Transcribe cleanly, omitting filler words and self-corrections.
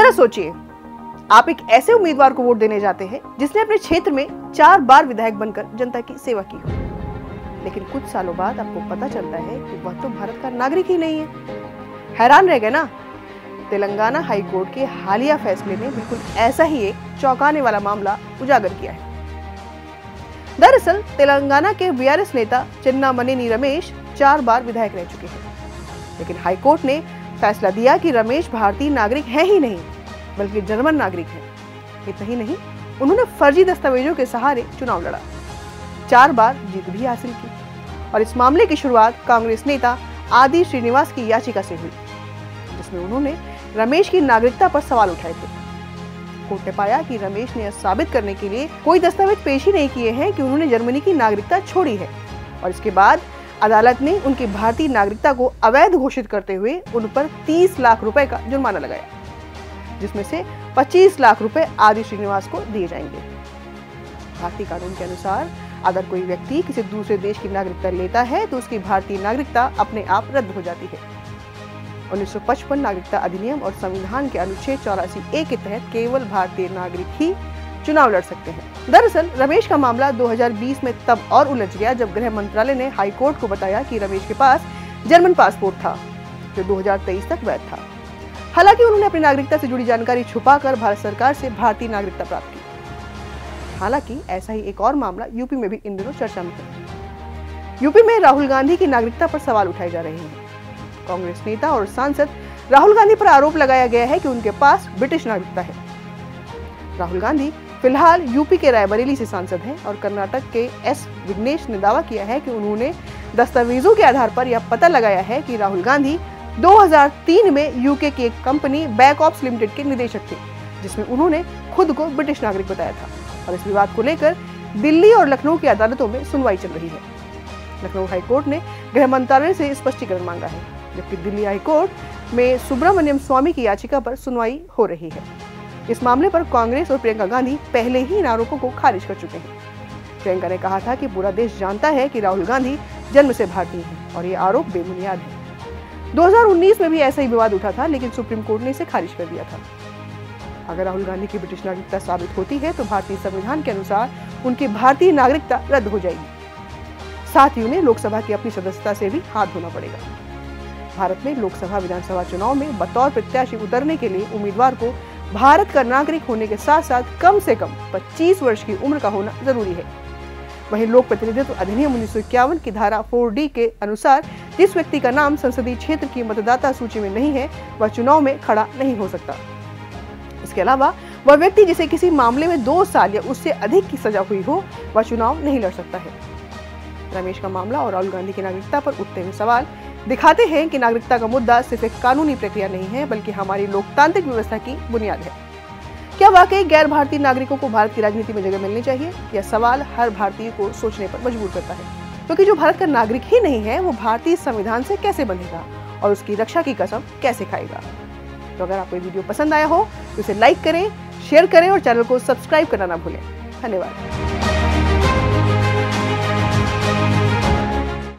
जरा सोचिए, आप एक ऐसे उम्मीदवार को वोट देने जाते हैं जिसने अपने क्षेत्र में 4 बार विधायक बनकर जनता की सेवा की हो, लेकिन कुछ सालों बाद आपको पता चलता है कि वह तो भारत का नागरिक ही नहीं है। हैरान रह गए ना? तेलंगाना हाई कोर्ट के हालिया फैसले ने बिल्कुल ऐसा ही एक चौंकाने वाला मामला उजागर किया है। दरअसल तेलंगाना के बीआरएस नेता चिन्नामनेनी रमेश 4 बार विधायक रह चुके हैं, लेकिन हाई कोर्ट ने फैसला दिया कि रमेश भारतीय नागरिक है ही नहीं बल्कि जर्मन नागरिक है। इतना ही नहीं, उन्होंने फर्जी दस्तावेजों के सहारे चुनाव लड़ा, 4 बार जीत भी हासिल की। और इस मामले की शुरुआत कांग्रेस नेता आदि श्रीनिवास की याचिका से हुई, जिसमें उन्होंने रमेश की नागरिकता पर सवाल उठाए थे। कोर्ट ने पाया कि रमेश ने यह साबित करने के लिए कोई दस्तावेज पेश ही नहीं किए हैं कि उन्होंने जर्मनी की नागरिकता छोड़ी है, और इसके बाद अदालत ने उनकी भारतीय नागरिकता को अवैध घोषित करते हुए उन पर 30 लाख रुपए का जुर्माना लगाया, जिसमें से 25 लाख रुपए आदि श्रीनिवास को दिए जाएंगे। भारतीय कानून के अनुसार अगर कोई व्यक्ति किसी दूसरे देश की नागरिकता लेता है तो उसकी भारतीय नागरिकता अपने आप रद्द हो जाती है। 1955 नागरिकता अधिनियम और संविधान के अनुच्छेद 84A के तहत केवल भारतीय नागरिक ही चुनाव लड़ सकते हैं। दरअसल रमेश का मामला 2020 में तब और उलझ गया जब गृह मंत्रालय ने हाई कोर्ट को बताया कि रमेश के पास जर्मन पासपोर्ट था जो 2023 तक वैध था। हालांकि उन्होंने अपनी नागरिकता से जुड़ी जानकारी छुपाकर भारत सरकार से भारतीय नागरिकता प्राप्त की। हालांकि ऐसा ही एक और मामला यूपी में भी इन दिनों चर्चा में है। यूपी में राहुल गांधी की नागरिकता पर सवाल उठाए जा रहे हैं। कांग्रेस नेता और सांसद राहुल गांधी पर आरोप लगाया गया है कि उनके पास ब्रिटिश नागरिकता है। राहुल गांधी फिलहाल यूपी के रायबरेली से सांसद हैं और कर्नाटक के एस विघ्नेश ने दावा किया है कि उन्होंने दस्तावेजों के आधार पर यह पता लगाया है कि राहुल गांधी 2003 में यूके की एक कंपनी बैक ऑप्स लिमिटेड के निदेशक थे, जिसमें उन्होंने खुद को ब्रिटिश नागरिक बताया था। और इस विवाद को लेकर दिल्ली और लखनऊ की अदालतों में सुनवाई चल रही है। लखनऊ हाई कोर्ट ने गृह मंत्रालय से स्पष्टीकरण मांगा है, जबकि दिल्ली हाई कोर्ट में सुब्रमण्यम स्वामी की याचिका पर सुनवाई हो रही है। इस मामले पर कांग्रेस और प्रियंका गांधी पहले ही इन आरोपों को खारिज कर चुके हैं। प्रियंका ने कहा था कि पूरा देश जानता है कि राहुल गांधी जन्म से भारतीय हैं और ये आरोप बेबुनियाद है। 2019 में भी ऐसा ही विवाद उठा था, लेकिन सुप्रीम कोर्ट ने इसे खारिज कर दिया था। अगर राहुल गांधी की ब्रिटिश नागरिकता साबित होती है तो भारतीय संविधान के अनुसार उनकी भारतीय नागरिकता रद्द हो जाएगी। साथ ही उन्हें लोकसभा की अपनी सदस्यता से भी हाथ धोना पड़ेगा। भारत में लोकसभा विधानसभा चुनाव में बतौर प्रत्याशी उतरने के लिए उम्मीदवार को भारत का नागरिक होने के साथ साथ कम से कम 25 वर्ष की उम्र का होना जरूरी है। वहीं लोक प्रतिनिधित्व अधिनियम 1951 की धारा 4D के अनुसार जिस व्यक्ति का नाम संसदीय क्षेत्र की मतदाता सूची में नहीं है वह चुनाव में खड़ा नहीं हो सकता। इसके अलावा वह व्यक्ति जिसे किसी मामले में 2 साल या उससे अधिक की सजा हुई हो वह चुनाव नहीं लड़ सकता है। रमेश का मामला और राहुल गांधी की नागरिकता पर उठते हुए सवाल दिखाते हैं कि नागरिकता का मुद्दा सिर्फ एक कानूनी प्रक्रिया नहीं है बल्कि हमारी लोकतांत्रिक व्यवस्था की बुनियाद है। क्या वाकई गैर भारतीय नागरिकों को भारत की राजनीति में जगह मिलनी चाहिए? यह सवाल हर भारतीय को सोचने पर मजबूर करता है, क्योंकि जो भारत का नागरिक ही नहीं है वो भारतीय संविधान से कैसे बंधेगा और उसकी रक्षा की कसम कैसे खाएगा। तो अगर आपको ये वीडियो पसंद आया हो तो इसे लाइक करें, शेयर करें और चैनल को सब्सक्राइब करना ना भूलें। धन्यवाद।